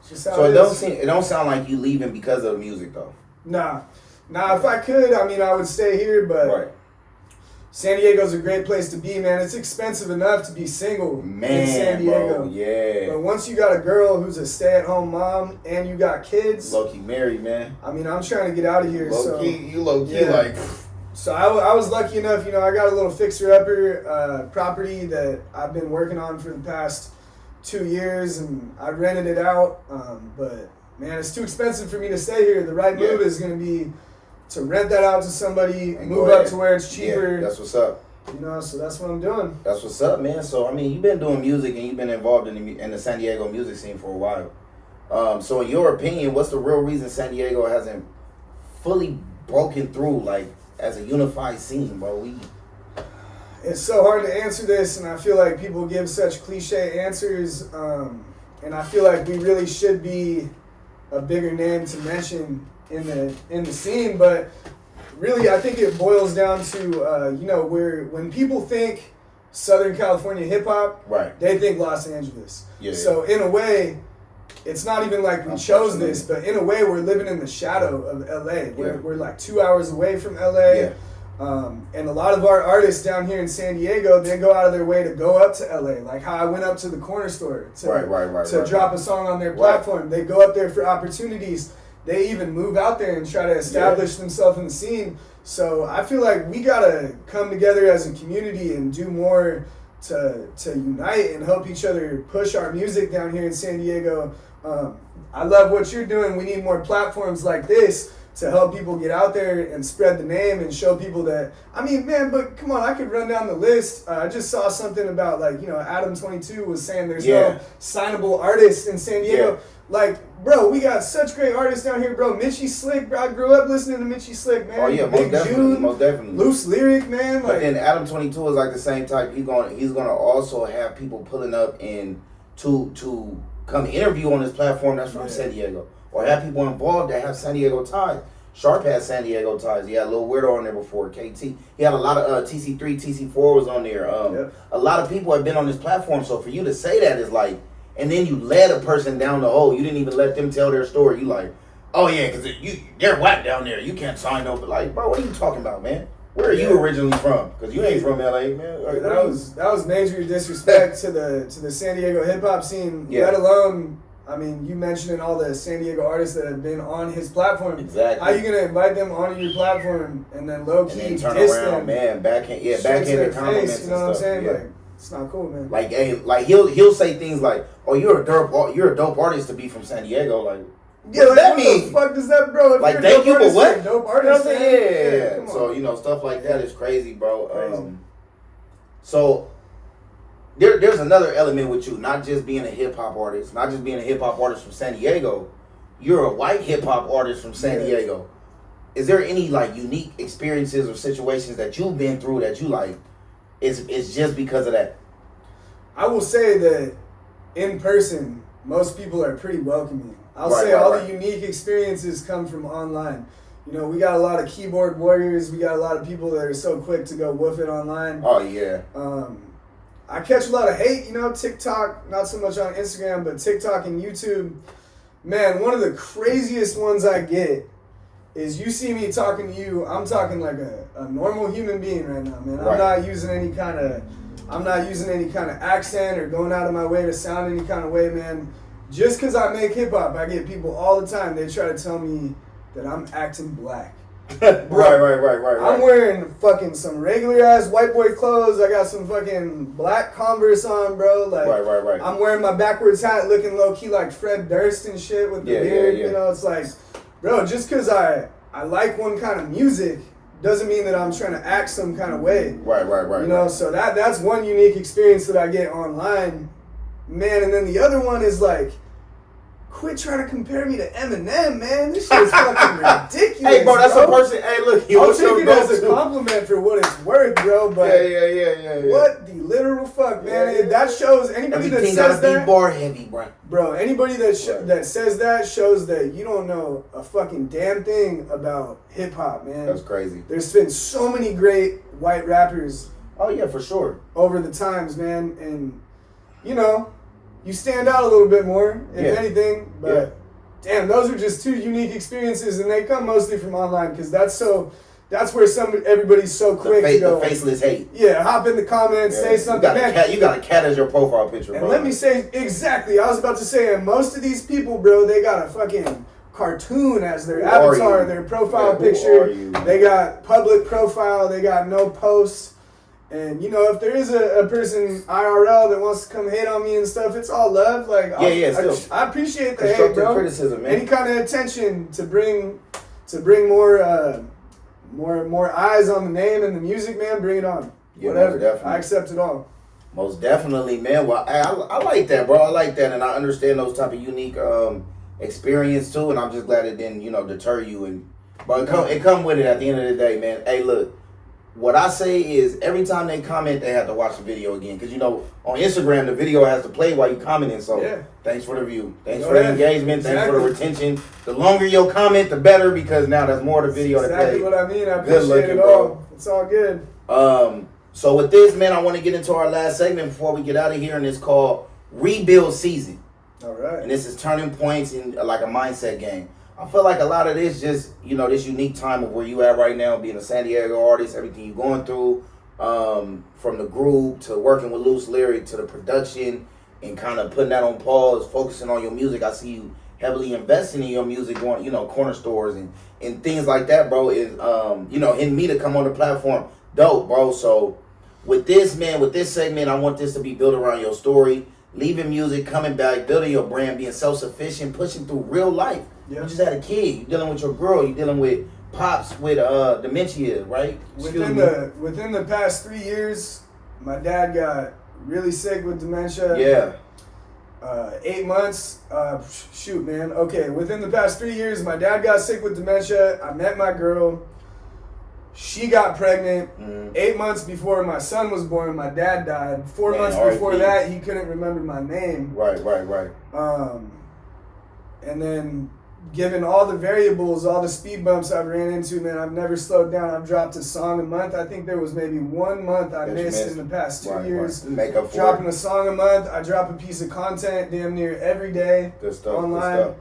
just how it is. It don't sound like you leaving because of music though. Nah. If I could, I mean, I would stay here, but. Right. San Diego's a great place to be, man. It's expensive enough to be single in San Diego. Bro, yeah. But once you got a girl who's a stay-at-home mom and you got kids, Low-key married, man. I mean, I'm trying to get out of here. Low-key, you low-key like... So I was lucky enough, I got a little fixer-upper property that I've been working on for the past 2 years, and I rented it out. But, man, it's too expensive for me to stay here. The right move is going to be to rent that out to somebody, and move up to where it's cheaper. Yeah, that's what's up. So that's what I'm doing. That's what's up, man. So, I mean, you've been doing music and you've been involved in the San Diego music scene for a while. So, in your opinion, what's the real reason San Diego hasn't fully broken through, like, as a unified scene, bro? It's so hard to answer this, and I feel like people give such cliche answers, and I feel like we really should be a bigger name to mention in the scene, but really I think it boils down to when people think Southern California hip hop, right, they think Los Angeles. Yeah. So in a way, it's not even like we chose this, but in a way we're living in the shadow of LA. We're like 2 hours away from LA. Yeah. And a lot of our artists down here in San Diego, they go out of their way to go up to LA. Like how I went up to the corner store to drop a song on their platform. They go up there for opportunities. They even move out there and try to establish themselves in the scene. So I feel like we gotta come together as a community and do more to unite and help each other push our music down here in San Diego. I love what you're doing. We need more platforms like this to help people get out there and spread the name and show people that, I mean, man, but come on, I could run down the list. I just saw something about, like, Adam 22 was saying there's no signable artists in San Diego. Yeah. Like, bro, we got such great artists down here, bro. Mitchie Slick, bro. I grew up listening to Mitchie Slick, man. Oh, yeah, Big most definitely. LooseLyric, man. But then Adam 22 is like the same type. He's gonna also have people pulling up and to come interview on his platform that's from San Diego. Or have people involved that have San Diego ties. Sharp has San Diego ties. He had a little weirdo on there before. KT. He had a lot of TC3, TC4 was on there. A lot of people have been on this platform. So for you to say that is like, and then you led a person down the hole. You didn't even let them tell their story. You like, oh yeah, because they're whack down there. You can't sign over. Like, bro, what are you talking about, man? Where are you originally from? Because you ain't from LA, man. Like, that was major disrespect to the San Diego hip hop scene. Let alone, I mean, you mentioning all the San Diego artists that have been on his platform. Exactly. How you gonna invite them onto your platform and then low key and then turn diss around, them? Man, backhanded compliments face, you know what I'm saying? Yeah. Like, it's not cool, man. Like, hey, like he'll say things like, "Oh, you're a dope artist to be from San Diego." Like, yeah, what does that what mean? the fuck does that, bro? If like, you're thank you, but what? Dope artist, yeah. So stuff like that is crazy, bro. Crazy. So there's another element with you, not just being a hip hop artist, not just being a hip hop artist from San Diego. You're a white hip hop artist from San Diego. Is there any like unique experiences or situations that you've been through that you like? It's just because of that? I will say that in person, most people are pretty welcoming. I'll say all the unique experiences come from online. We got a lot of keyboard warriors. We got a lot of people that are so quick to go woof it online. Oh, yeah. I catch a lot of hate, TikTok, not so much on Instagram, but TikTok and YouTube. Man, one of the craziest ones I get is you see me talking to you, I'm talking like a normal human being right now, man. I'm not using any kind of accent or going out of my way to sound any kind of way, man. Just because I make hip hop, I get people all the time, they try to tell me that I'm acting black. Right. I'm wearing fucking some regular ass white boy clothes. I got some fucking black Converse on, bro. Like, right. I'm wearing my backwards hat, looking low key like Fred Durst and shit with the beard. Yeah. It's like, bro, just because I like one kind of music doesn't mean that I'm trying to act some kind of way. Right. So that's one unique experience that I get online, man. And then the other one is like, quit trying to compare me to Eminem, man. This shit is fucking ridiculous. Hey, bro, that's a person. Hey, look, I'll take it as a compliment for what it's worth, bro. But yeah. What the literal fuck, man? Yeah. That shows anybody that says that. Be bar heavy, bro. Anybody that says that shows that you don't know a fucking damn thing about hip hop, man. That's crazy. There's been so many great white rappers. Oh yeah, for sure. Over the times, man, and you stand out a little bit more, if anything. But damn, those are just two unique experiences, and they come mostly from online because that's so that's where everybody's so quick to go. The faceless hate. Yeah, hop in the comments, say something. You got a cat as your profile picture, and bro. let me say, exactly, I was about to say, and most of these people, bro, they got a fucking cartoon as their avatar, their profile picture. They got public profile, they got no posts. And, you know, if there is a person IRL that wants to come hate on me and stuff, it's all love. Like, I appreciate the hate, bro. Criticism, man. Any kind of attention to bring more eyes on the name and the music, man, bring it on. Yeah, whatever. I accept it all. Most definitely, man. Well, I like that, bro. I like that, and I understand those type of unique experience too. And I'm just glad it didn't, you know, deter you. But it come with it at the end of the day, man. Hey, look. What I say is every time they comment, they have to watch the video again. Because, you know, on Instagram, the video has to play while you commenting. So, Thanks for the view. Thanks for the engagement. Thanks for the retention. The longer your comment, the better. Because now there's more of the video to play. Exactly what I mean. I appreciate it all. Bro. It's all good. So with this, man, I want to get into our last segment before we get out of here. And it's called Rebuild Season. All right. And this is turning points in like a mindset game. I feel like a lot of this just, you know, this unique time of where you at right now, being a San Diego artist, everything you're going through, from the group to working with LooseLyric to the production and kind of putting that on pause, focusing on your music. I see you heavily investing in your music, going, you know, corner stores and things like that, bro, is, you know, hitting me to come on the platform. Dope, bro. So with this, man, with this segment, I want this to be built around your story, leaving music, coming back, building your brand, being self-sufficient, pushing through real life. Yeah. You just had a kid. You're dealing with your girl. You're dealing with pops with dementia, right? Within the past 3 years, my dad got really sick with dementia. Yeah. 8 months. Shoot, man. Okay. Within the past 3 years, my dad got sick with dementia. I met my girl. She got pregnant. 8 months before my son was born, my dad died. 4 months before that, he couldn't remember my name. Right. And then, given all the variables, all the speed bumps I've ran into, man, I've never slowed down. I've dropped a song a month. I think there was maybe 1 month I missed in the past 2 years. Make up for dropping a song a month. I drop a piece of content damn near every day online. Good stuff.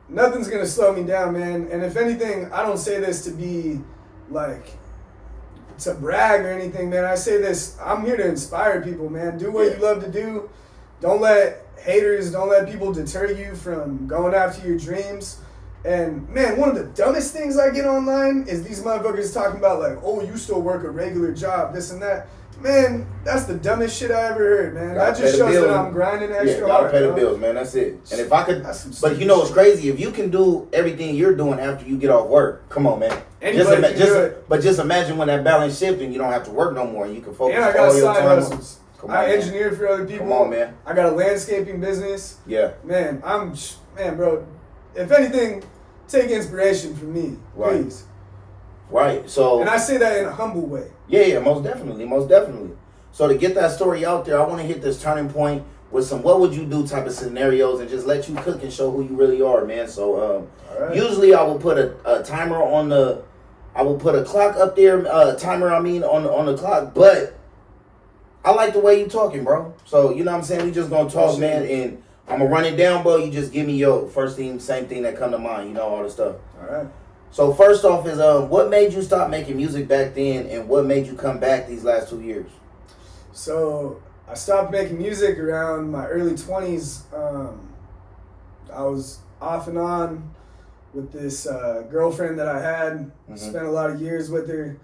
Nothing's going to slow me down, man. And if anything, I don't say this to be, like, to brag or anything, man. I say this, I'm here to inspire people, man. Do what you love to do. Don't let people deter you from going after your dreams. And man, one of the dumbest things I get online is these motherfuckers talking about like, oh, you still work a regular job, this and that. Man, that's the dumbest shit I ever heard, man. That just shows that I'm grinding extra hard. Gotta pay the bills, man. That's it. And if I could, but you know what's crazy? If you can do everything you're doing after you get off work, come on, man. Just imagine when that balance shifts and you don't have to work no more and you can focus all your time. Hustles. I engineer for other people. Come on, man. I got a landscaping business. Yeah. Man, bro, if anything, take inspiration from me, please. Right. So. And I say that in a humble way. Yeah, most definitely. So to get that story out there, I want to hit this turning point with some what would you do type of scenarios and just let you cook and show who you really are, man. So usually I will put a timer I will put a clock up there, timer on the clock, but I like the way you talking, bro. So, you know what I'm saying? We just gonna talk, man, and I'm gonna run it down, bro. You just give me your first thing, same thing that come to mind, you know, all the stuff. All right. So first off is what made you stop making music back then and what made you come back these last 2 years? So I stopped making music around my early 20s. I was off and on with this girlfriend that I had. Spent a lot of years with her.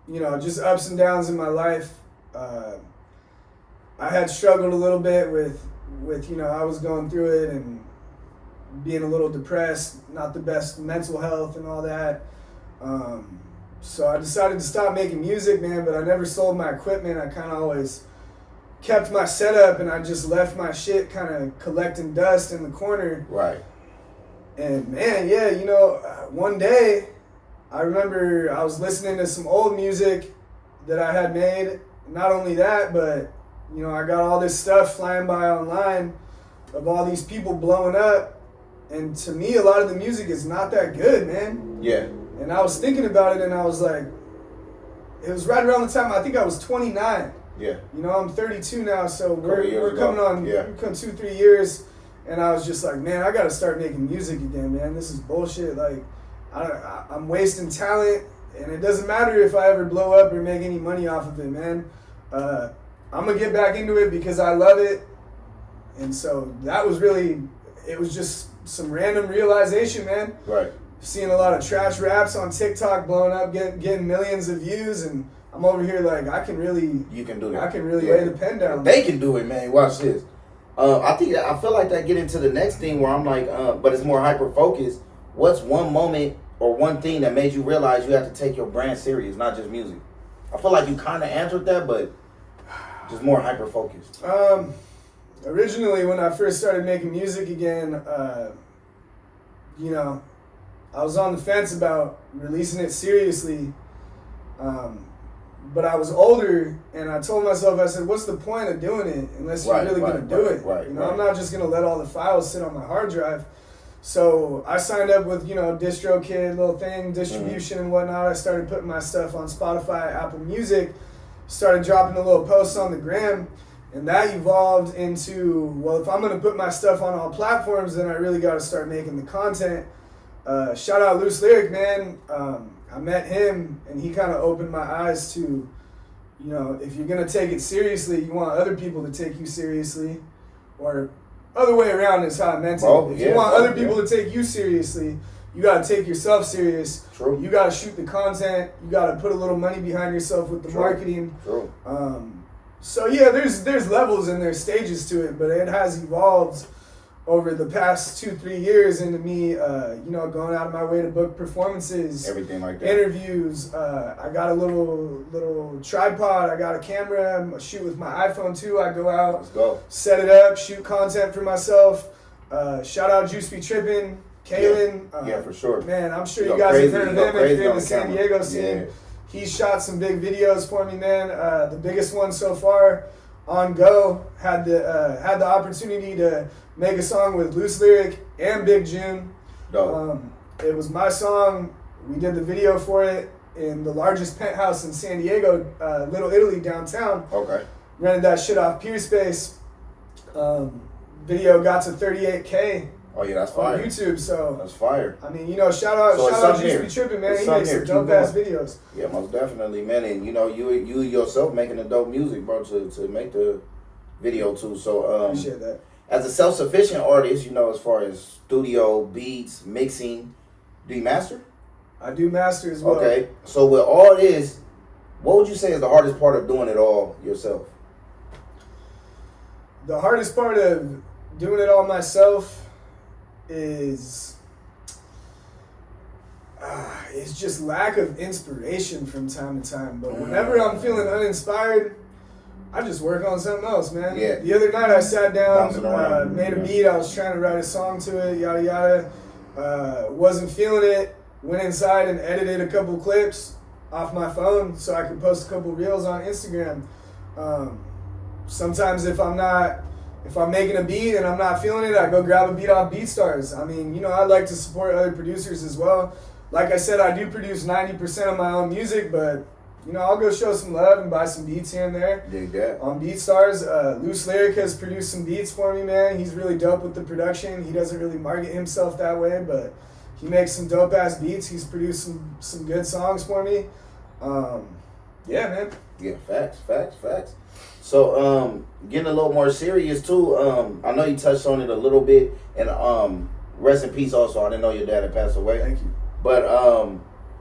You know, just ups and downs in my life. I had struggled a little bit with you know, I was going through it and being a little depressed, not the best mental health and all that. So I decided to stop making music, man, but I never sold my equipment. I kind of always kept my setup and I just left my shit kind of collecting dust in the corner. Right. And man, yeah, you know, one day I remember I was listening to some old music that I had made. Not only that, but, you know, I got all this stuff flying by online of all these people blowing up. And to me, a lot of the music is not that good, man. Yeah. And I was thinking about it and I was like, it was right around the time, I think I was 29. Yeah. You know, I'm 32 now, so we're coming on 2-3 years. And I was just like, man, I got to start making music again, man. This is bullshit. Like, I'm wasting talent, and it doesn't matter if I ever blow up or make any money off of it, man. I'm gonna get back into it because I love it, and so that was really, it was just some random realization, man. Right. Seeing a lot of trash raps on TikTok blowing up, getting millions of views, and I'm over here like I can really. You can do that. I can really lay the pen down. They can do it, man. Watch this. I feel like that get into the next thing where I'm like, but it's more hyper focused. What's one moment or one thing that made you realize you have to take your brand serious, not just music? I feel like you kind of answered that, but just more hyper focused. Originally, when I first started making music again, you know, I was on the fence about releasing it seriously. But I was older, and I told myself, I said, what's the point of doing it unless you're really going to do it? I'm not just going to let all the files sit on my hard drive. So I signed up with, DistroKid, little thing, distribution and whatnot. I started putting my stuff on Spotify, Apple Music, started dropping a little posts on the gram, and that evolved into, well, if I'm going to put my stuff on all platforms, then I really got to start making the content. Shout out LooseLyric, man. I met him, and he kind of opened my eyes to, if you're going to take it seriously, you want other people to take you seriously, or other way around is how I meant it. If you want other people to take you seriously, you got to take yourself serious. True. You got to shoot the content. You got to put a little money behind yourself with the marketing. True. So, yeah, there's levels and there's stages to it, but it has evolved over the past 2-3 years into me, going out of my way to book performances, everything like that, interviews. I got a little tripod. I got a camera. I shoot with my iPhone too. I go out, set it up, shoot content for myself. Shout out Juice Be Trippin', Kalen. Yeah, for sure. Man, I'm sure you guys have heard of him if you're in the San Diego scene. Yeah. He shot some big videos for me, man. The biggest one so far, On Go, had the opportunity to make a song with LooseLyric and Big June. It was my song. We did the video for it in the largest penthouse in San Diego, Little Italy downtown. Okay. Rented that shit off PeerSpace. Video got to 38K. Oh yeah, that's fire. On YouTube, so that's fire. I mean, shout out Juice Be Trippin', man. He makes some dope ass videos. Yeah, most definitely, man. And you yourself making the dope music, bro, to make the video too. So appreciate that. As a self-sufficient artist, as far as studio, beats, mixing, do you master? I do master as well. Okay. So with all this, what would you say is the hardest part of doing it all yourself? The hardest part of doing it all myself is just lack of inspiration from time to time. But whenever I'm feeling uninspired, I just work on something else, man. Yeah. The other night I sat down, made a beat. I was trying to write a song to it, yada yada. Wasn't feeling it. Went inside and edited a couple clips off my phone so I could post a couple reels on Instagram. Sometimes if I'm making a beat and I'm not feeling it, I go grab a beat off BeatStars. I mean, I like to support other producers as well. Like I said, I do produce 90% of my own music, but I'll go show some love and buy some beats here and there. Dig that. On BeatStars, LooseLyric has produced some beats for me, man. He's really dope with the production. He doesn't really market himself that way, but he makes some dope ass beats. He's produced some good songs for me. Yeah, man. Yeah, facts. So, getting a little more serious too. I know you touched on it a little bit, and rest in peace. Also, I didn't know your dad had passed away. Thank you. But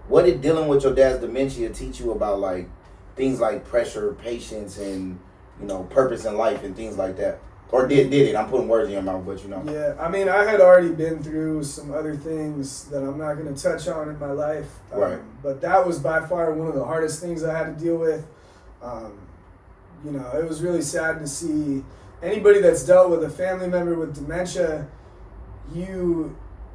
what did dealing with your dad's dementia teach you about like things like pressure, patience, and purpose in life and things like that? Or did it? I'm putting words in your mouth, but Yeah, I mean, I had already been through some other things that I'm not going to touch on in my life. Right. But that was by far one of the hardest things I had to deal with. It was really sad to see anybody that's dealt with a family member with dementia.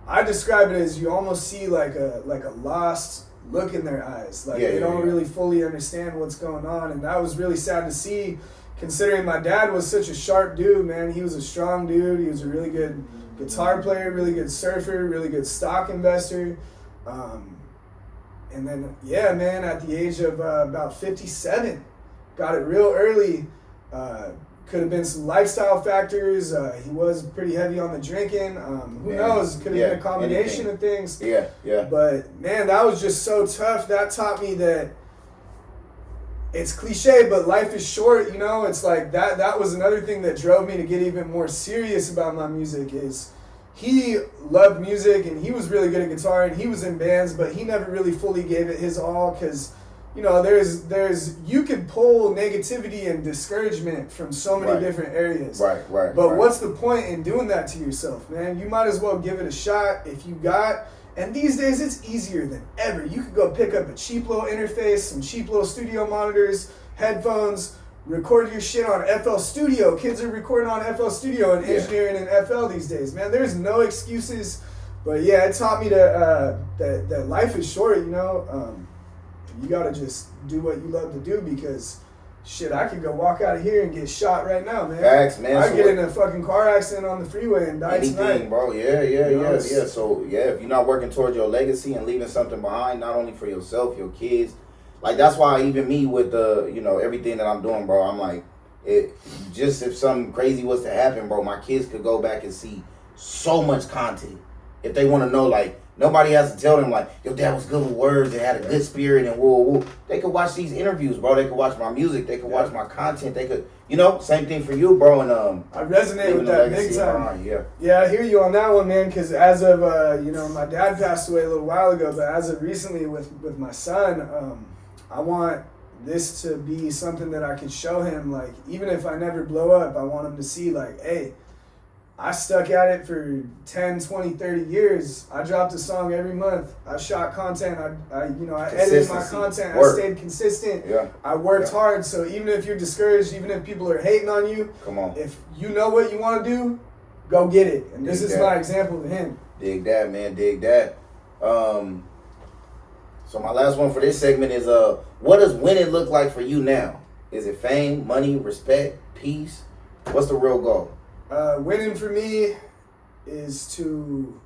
I describe it as you almost see like a lost look in their eyes. Like they don't really fully understand what's going on. And that was really sad to see, considering my dad was such a sharp dude, man. He was a strong dude. He was a really good guitar player, really good surfer, really good stock investor. And then, yeah, man, at the age of about 57, got it real early, Could have been some lifestyle factors. He was pretty heavy on the drinking. Who knows? Could have been a combination of things. Yeah. But man, that was just so tough. That taught me that it's cliche, but life is short. You know, it's like that. That was another thing that drove me to get even more serious about my music. Is he loved music and he was really good at guitar and he was in bands, but he never really fully gave it his all because, you know, there's you could pull negativity and discouragement from so many different areas. Right. But what's the point in doing that to yourself, man? You might as well give it a shot if you got. And these days it's easier than ever. You could go pick up a cheap little interface, some cheap little studio monitors, headphones, record your shit on FL Studio. Kids are recording on FL Studio and engineering in FL these days, man. There's no excuses. But yeah, it taught me that life is short, you know. You gotta just do what you love to do because, shit, I could go walk out of here and get shot right now, man. Facts, man. I get in a fucking car accident on the freeway and die tonight. Bro. Yeah. So, if you're not working towards your legacy and leaving something behind, not only for yourself, your kids, like, that's why even me with the, you know, everything that I'm doing, bro, I'm like, just if something crazy was to happen, bro, my kids could go back and see so much content. If they want to know, like, nobody has to tell them, like, your dad was good with words, they had a good spirit, and woo. They could watch these interviews, bro. They could watch my music. They could watch my content. They could, you know, same thing for you, bro. And I resonate with that big time. Yeah, I hear you on that one, man, because as of, you know, my dad passed away a little while ago, but as of recently with my son, I want this to be something that I could show him, like, even if I never blow up, I want him to see, like, hey, I stuck at it for 10, 20, 30 years. I dropped a song every month. I shot content. I edited my content. I stayed consistent. Yeah. I worked hard. So even if you're discouraged, even if people are hating on you, come on. If you know what you want to do, go get it. And this is my example of him. Dig that, man. Dig that. So my last one for this segment is what does winning look like for you now? Is it fame, money, respect, peace? What's the real goal? Winning for me is to,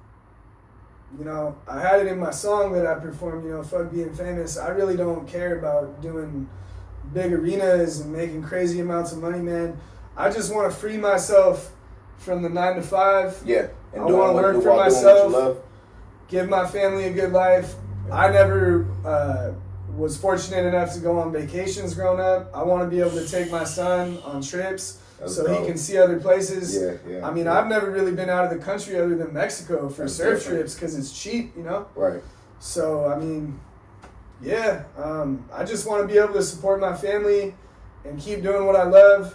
you know, I had it in my song that I performed, you know, fuck being famous. I really don't care about doing big arenas and making crazy amounts of money, man. I just want to free myself from the 9 to 5. Yeah. And I want to work for myself, give my family a good life. I never was fortunate enough to go on vacations growing up. I want to be able to take my son on trips. So he can see other places. Yeah. I mean, I've never really been out of the country other than Mexico for surf trips because it's cheap, you know? Right. So, I mean, yeah. I just want to be able to support my family and keep doing what I love.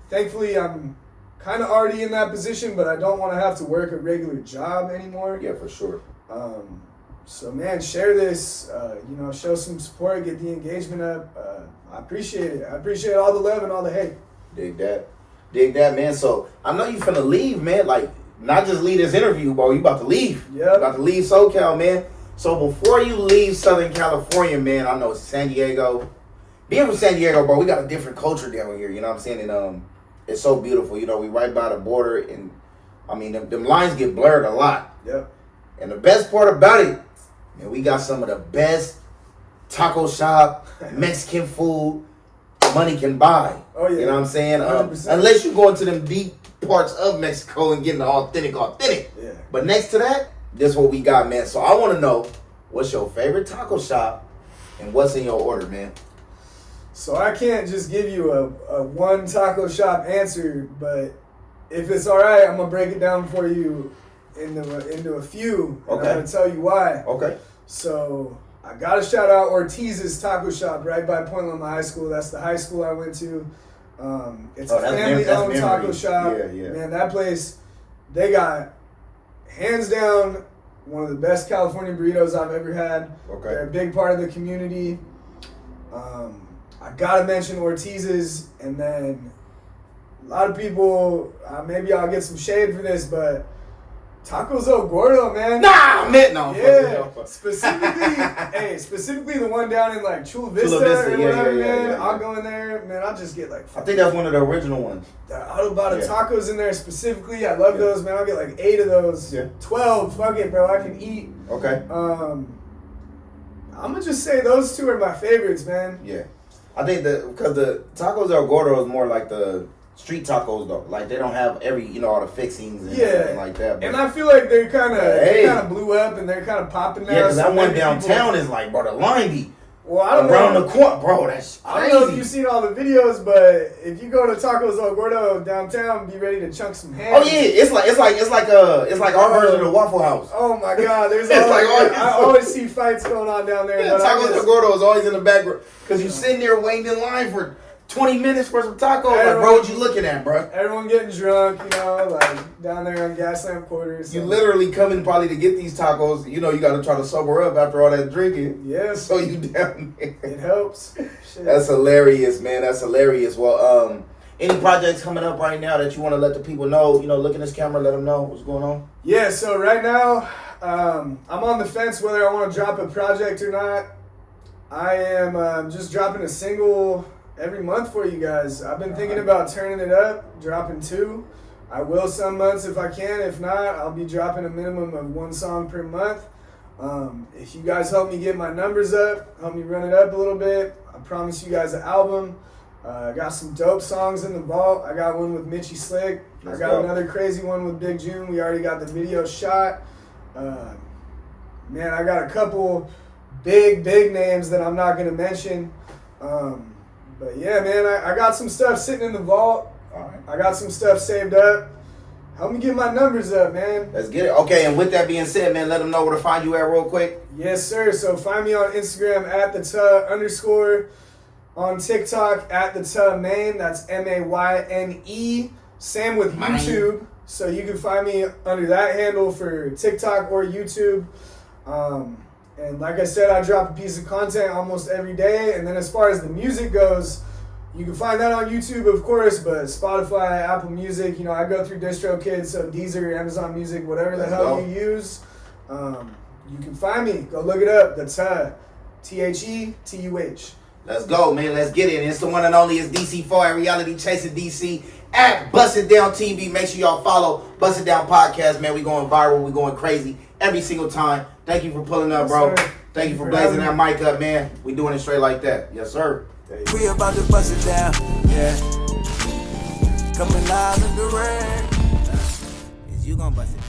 Thankfully, I'm kind of already in that position, but I don't want to have to work a regular job anymore. Yeah, for sure. So, man, share this, you know, show some support, get the engagement up. I appreciate it. I appreciate all the love and all the hate. Dig that, man. So I know you finna leave, man. Like, not just leave this interview, bro. You about to leave. Yeah. You about to leave SoCal, man. So before you leave Southern California, man, I know it's San Diego. Being from San Diego, bro, we got a different culture down here. You know what I'm saying? And it's so beautiful. You know, we right by the border, and I mean, them lines get blurred a lot. Yep. And the best part about it, man, we got some of the best taco shop, Mexican food money can buy. Oh, yeah. You know what I'm saying? 100%. Unless you go into them deep parts of Mexico and getting the authentic. Yeah. But next to that, this is what we got, man. So I want to know, what's your favorite taco shop and what's in your order, man? So I can't just give you a one taco shop answer, but if it's all right, I'm going to break it down for you into a few. And Okay. I'm going to tell you why. Okay. So I got to shout out Ortiz's Taco Shop right by Point Loma High School. That's the high school I went to. It's a family-owned taco shop. Yeah. Man, that place, they got, hands down, one of the best California burritos I've ever had. Okay. They're a big part of the community. I got to mention Ortiz's, and then a lot of people, maybe I'll get some shade for this, but Tacos El Gordo, man. Nah, man, no. Yeah, specifically the one down in like Chula Vista or whatever, man. I'll go in there, man. I'll just get like. I think that's one of the original ones. The Autobata tacos in there specifically. I love those, man. I'll get like 8 of those. Yeah. 12. Fuck it, bro. I can eat. Okay. I'm gonna just say those 2 are my favorites, man. Yeah. I think because the Tacos El Gordo is more like the street tacos though. Like they don't have all the fixings and Yeah. everything like that. But And I feel like they kind Hey. of blew up and they're kind of popping now. yeah, because so that one maybe downtown people- is like, bro, the line be Well, I don't around know. the corner, bro. That's I don't know if crazy. you've seen all the videos, but if you go to Tacos El Gordo downtown, be ready to chunk some ham. Oh yeah, it's like our version of the Waffle House. Oh my God, there's It's always, like I always see fights going on down there. Yeah, but I Tacos guess- El Gordo is always in the background because you sitting there waiting in line for 20 minutes for some tacos. Like, bro, what you looking at, bro? Everyone getting drunk, like down there on Gaslamp Quarters. You literally coming probably to get these tacos. You got to try to sober up after all that drinking. Yes, So you down there. it helps. Shit. That's hilarious, man. That's hilarious. Well, any projects coming up right now that you want to let the people know? Look in this camera, let them know what's going on. Yeah, so right now, I'm on the fence whether I want to drop a project or not. I am just dropping a single every month for you guys. I've been thinking about turning it up, dropping 2. I will some months if I can. If not, I'll be dropping a minimum of 1 song per month. If you guys help me get my numbers up, help me run it up a little bit, I promise you guys an album. I got some dope songs in the vault. I got one with Mitchie Slick. Let's I got go. another crazy one with Big June. We already got the video shot. Man, I got a couple big names that I'm not going to mention. But yeah, man, I got some stuff sitting in the vault. All right. I got some stuff saved up. Help me get my numbers up, man. Let's get it. Okay, and with that being said, man, let them know where to find you at real quick. Yes, sir. So find me on Instagram at @the_, on TikTok at @the_main. That's MAYNE. Same with Main. YouTube. So you can find me under that handle for TikTok or YouTube. And like I said, I drop a piece of content almost every day. And then as far as the music goes, you can find that on YouTube, of course, but Spotify, Apple Music, I go through DistroKid, so Deezer, Amazon Music, whatever the Let's hell go. you use. You can find me. Go look it up. That's TheTuh. Let's go, man. Let's get it. And it's the one and only is DC4 at Reality Chasing DC at Bust It Down TV. Make sure y'all follow Bust It Down Podcast, man. We going viral. We going crazy every single time. Thank you for pulling up, bro. Yes, sir. Thank you for For blazing having that mic up, man. We doing it straight like that. Yes, sir. We about to bust it down, yeah. Coming live and direct. Is you gonna bust it down?